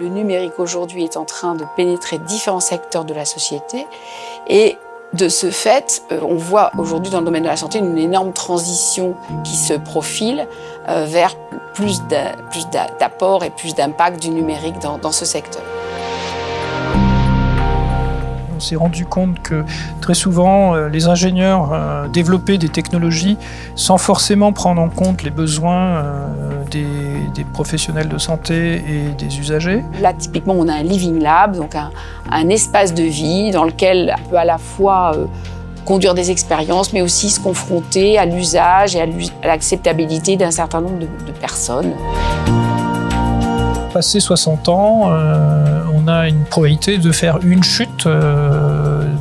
Le numérique aujourd'hui est en train de pénétrer différents secteurs de la société et de ce fait, on voit aujourd'hui dans le domaine de la santé une énorme transition qui se profile vers plus d'apport et plus d'impact du numérique dans ce secteur. On s'est rendu compte que très souvent, les ingénieurs développaient des technologies sans forcément prendre en compte les besoins des professionnels de santé et des usagers. Là, typiquement, on a un living lab, donc un espace de vie dans lequel on peut à la fois conduire des expériences, mais aussi se confronter à l'usage et à l'acceptabilité d'un certain nombre de personnes. Passé 60 ans, on a une probabilité de faire une chute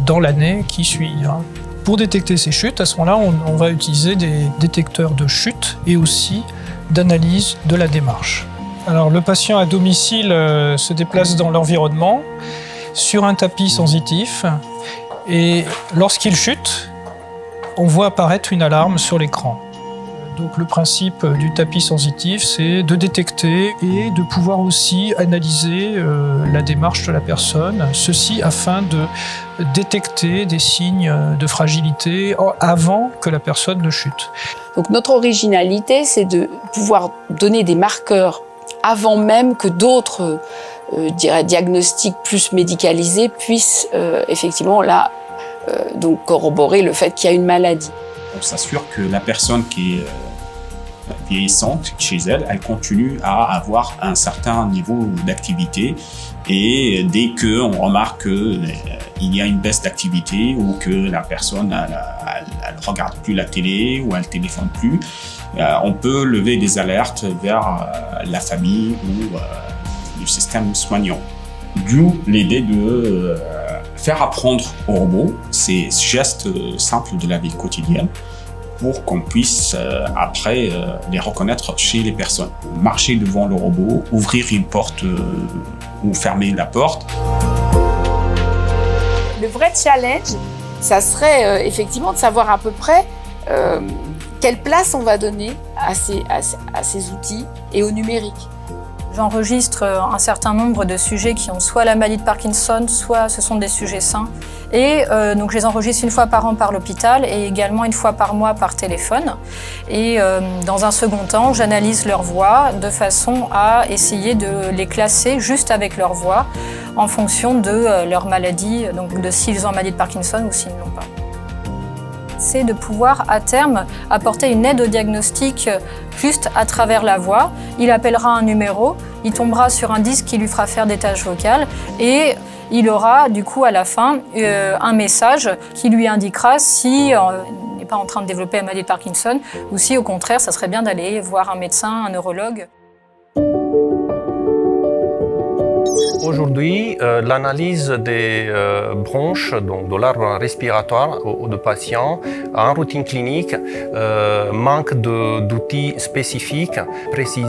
dans l'année qui suit. Pour détecter ces chutes, à ce moment-là, on va utiliser des détecteurs de chute et aussi d'analyse de la démarche. Alors, le patient à domicile se déplace dans l'environnement sur un tapis sensitif et lorsqu'il chute, on voit apparaître une alarme sur l'écran. Donc le principe du tapis sensitif, c'est de détecter et de pouvoir aussi analyser la démarche de la personne, ceci afin de détecter des signes de fragilité avant que la personne ne chute. Donc notre originalité, c'est de pouvoir donner des marqueurs avant même que d'autres diagnostics plus médicalisés puissent effectivement là donc corroborer le fait qu'il y a une maladie. On s'assure que la personne qui est vieillissante chez elle, elle continue à avoir un certain niveau d'activité et dès qu'on remarque qu'il y a une baisse d'activité ou que la personne elle regarde plus la télé ou elle téléphone plus, on peut lever des alertes vers la famille ou le système soignant. D'où l'idée de faire apprendre aux robots ces gestes simples de la vie quotidienne pour qu'on puisse après les reconnaître chez les personnes. Marcher devant le robot, ouvrir une porte ou fermer la porte. Le vrai challenge, ça serait effectivement de savoir à peu près quelle place on va donner à ces outils et au numérique. J'enregistre un certain nombre de sujets qui ont soit la maladie de Parkinson, soit ce sont des sujets sains. Et donc je les enregistre une fois par an par l'hôpital et également une fois par mois par téléphone. Et dans un second temps, j'analyse leur voix de façon à essayer de les classer juste avec leur voix en fonction de leur maladie, donc de s'ils ont la maladie de Parkinson ou s'ils ne l'ont pas. C'est de pouvoir à terme apporter une aide au diagnostic juste à travers la voix. Il appellera un numéro, il tombera sur un disque qui lui fera faire des tâches vocales et il aura du coup à la fin un message qui lui indiquera si il n'est pas en train de développer la maladie de Parkinson ou si au contraire ça serait bien d'aller voir un médecin, un neurologue. Aujourd'hui, l'analyse des bronches, donc de l'arbre respiratoire de patients en routine clinique manque d'outils spécifiques précis.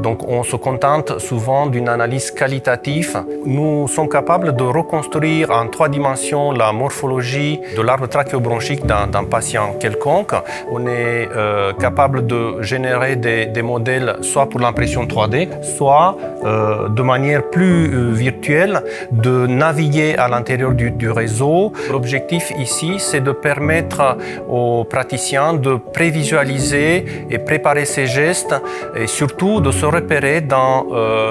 Donc on se contente souvent d'une analyse qualitative. Nous sommes capables de reconstruire en 3 dimensions la morphologie de l'arbre trachéobronchique d'un patient quelconque. On est capable de générer des modèles soit pour l'impression 3D, soit de manière plus virtuelle, de naviguer à l'intérieur du réseau. L'objectif ici, c'est de permettre aux praticiens de prévisualiser et préparer ces gestes et surtout de se repérer dans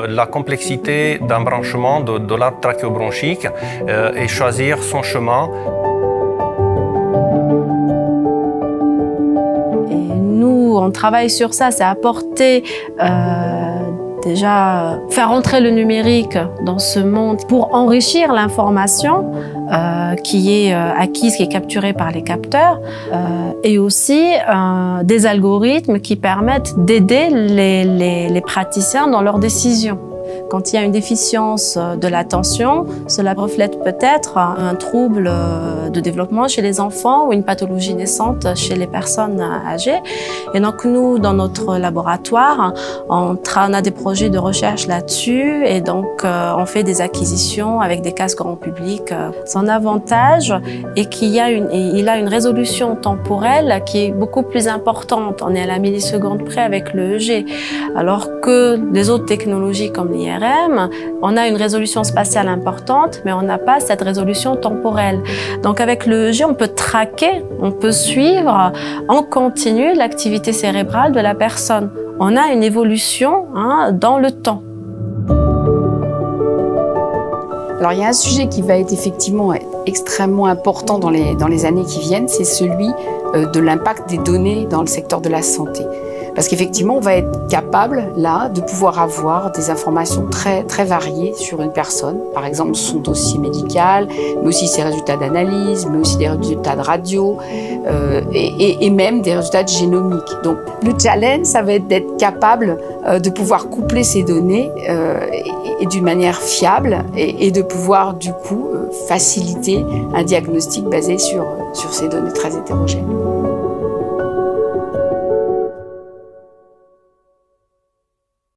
la complexité d'un branchement de l'arbre trachéobronchique et choisir son chemin. Et nous, on travaille sur ça, c'est apporter déjà faire entrer le numérique dans ce monde pour enrichir l'information qui est acquise, qui est capturée par les capteurs, et aussi des algorithmes qui permettent d'aider les praticiens dans leurs décisions. Quand il y a une déficience de l'attention, cela reflète peut-être un trouble de développement chez les enfants ou une pathologie naissante chez les personnes âgées. Et donc nous, dans notre laboratoire, on a des projets de recherche là-dessus et donc on fait des acquisitions avec des casques grand public. Son avantage est qu'il a une résolution temporelle qui est beaucoup plus importante. On est à la milliseconde près avec le EEG, alors que les autres technologies comme l'IRM IRM, on a une résolution spatiale importante, mais on n'a pas cette résolution temporelle. Donc avec le EEG, on peut traquer, on peut suivre en continu l'activité cérébrale de la personne. On a une évolution dans le temps. Alors il y a un sujet qui va être effectivement extrêmement important dans les années qui viennent, c'est celui de l'impact des données dans le secteur de la santé. Parce qu'effectivement, on va être capable, là, de pouvoir avoir des informations très, très variées sur une personne. Par exemple, son dossier médical, mais aussi ses résultats d'analyse, mais aussi des résultats de radio, et même des résultats de génomique. Donc, le challenge, ça va être d'être capable de pouvoir coupler ces données et d'une manière fiable et de pouvoir, du coup, faciliter un diagnostic basé sur ces données très hétérogènes.